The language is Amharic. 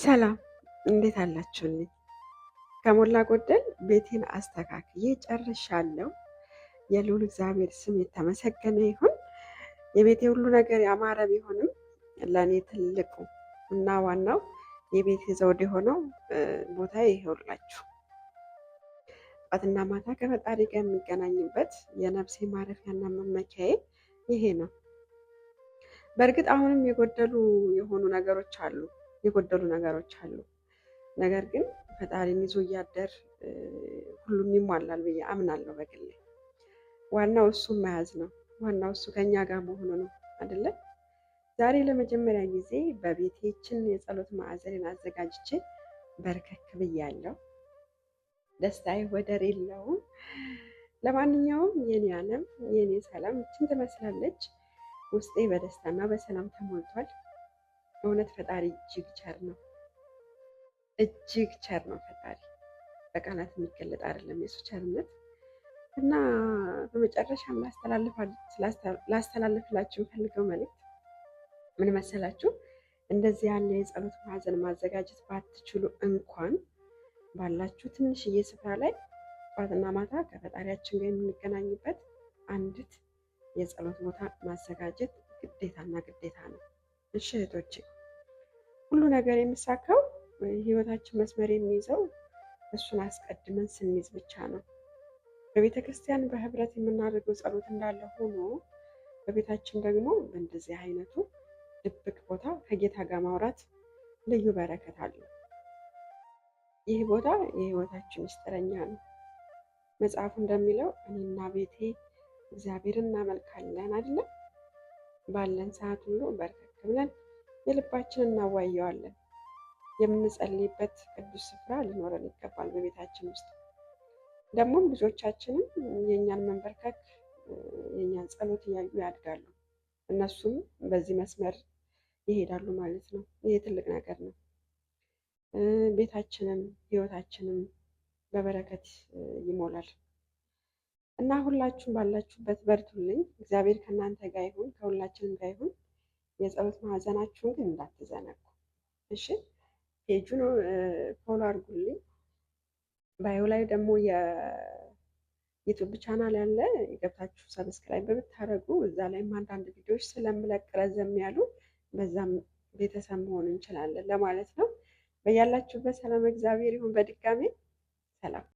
ሰላም እንዴት አላችሁልኝ? ከሞላ ጎደል ቤቴን አስተካክዬ ጨርሻለሁ። የልዑል እግዚአብሔር ስም የተመሰገነ ይሁን። የቤቴ ሁሉ ነገር ያማረ ቢሆንም ለእኔ ትልቁ እና ዋናው የቤቴ ዘውድ የሆነው ቦታ ይሄውላችሁ። ጠዋትና ማታ ከፈጣሪ ጋር የሚገናኝበት የነፍሴ ማረፊያና መመኪያዬ ይሄ ነው። በእርግጥ አሁንም የጎደሉ ነገሮች አሉ። ነገር ግን ፈጣሪን ይዞ እያደር ሁሉም ይሟላል ብዬ አምናለሁ በግሌ። ዋናው እሱን መያዝ ነው። ዋናው እሱ ከኛ ጋር መሆኑ ነው አይደለ? ዛሬ ለመጀመሪያ ጊዜ በቤቴ ይችን የጸሎት ማዕዘኔን አዘጋጅቼ በርከክ ብያለሁ። ደስታዬ ወደር የለውም። ለማንኛውም የኔ ዓለም የኔ ሰላም ይችን ትመስላለች። ውስጤ በደስታና በሰላም ተሞልቷል። እውነት ፈጣሪ እጅግ ቸር ነው። እጅግ ቸር ነው ፈጣሪ። በቃላት የሚገለጥ አይደለም የሱ ቸርነት እና በመጨረሻም ላስተላልፍላችሁ የምፈልገው መልእክት ምን መሰላችሁ? እንደዚህ ያለ የጸሎት ማዕዘን ማዘጋጀት ባትችሉ እንኳን ባላችሁ ትንሽዬ ስፍራ ላይ ጠዋትና ማታ ከፈጣሪያችን ጋር የምንገናኝበት አንዲት የጸሎት ቦታ ማዘጋጀት ግዴታና ግዴታ ነው። እሺ እህቶቼ፣ ሁሉ ነገር የሚሳካው ህይወታችን መስመር የሚይዘው እሱን አስቀድመን ስንይዝ ብቻ ነው። በቤተ ክርስቲያን በህብረት የምናደርገው ጸሎት እንዳለ ሆኖ በቤታችን ደግሞ በእንደዚህ አይነቱ ድብቅ ቦታ ከጌታ ጋር ማውራት ልዩ በረከት አለው። ይህ ቦታ የህይወታችን ምስጢረኛ ነው። መጽሐፉ እንደሚለው እኔና ቤቴ እግዚአብሔርን እናመልካለን አይደለም? ባለን ሰዓት ሁሉ በርከክ ብለን የልባችንን እናዋየዋለን። የምንጸልይበት ቅዱስ ስፍራ ሊኖረን ይገባል በቤታችን ውስጥ። ደግሞም ልጆቻችንም የእኛን መንበርከክ የእኛን ጸሎት እያዩ ያድጋሉ። እነሱም በዚህ መስመር ይሄዳሉ ማለት ነው። ይሄ ትልቅ ነገር ነው። ቤታችንም ህይወታችንም በበረከት ይሞላል እና ሁላችሁም ባላችሁበት በርቱልኝ። እግዚአብሔር ከእናንተ ጋር ይሁን፣ ከሁላችንም ጋር ይሁን። የጸሎት ማዕዘናችሁን ግን እንዳትዘነጉ እሺ። ፔጁን ፎሎ አድርጉልኝ። ባዮ ላይ ደግሞ የዩቱብ ቻናል ያለ የገብታችሁ ሰብስክራይብ ብታደርጉ እዛ ላይም አንዳንድ ቪዲዮዎች ስለምለቅ ረዘም ያሉ በዛም ቤተሰብ መሆን እንችላለን ለማለት ነው። በያላችሁበት ሰላም እግዚአብሔር ይሁን። በድጋሜ ሰላም።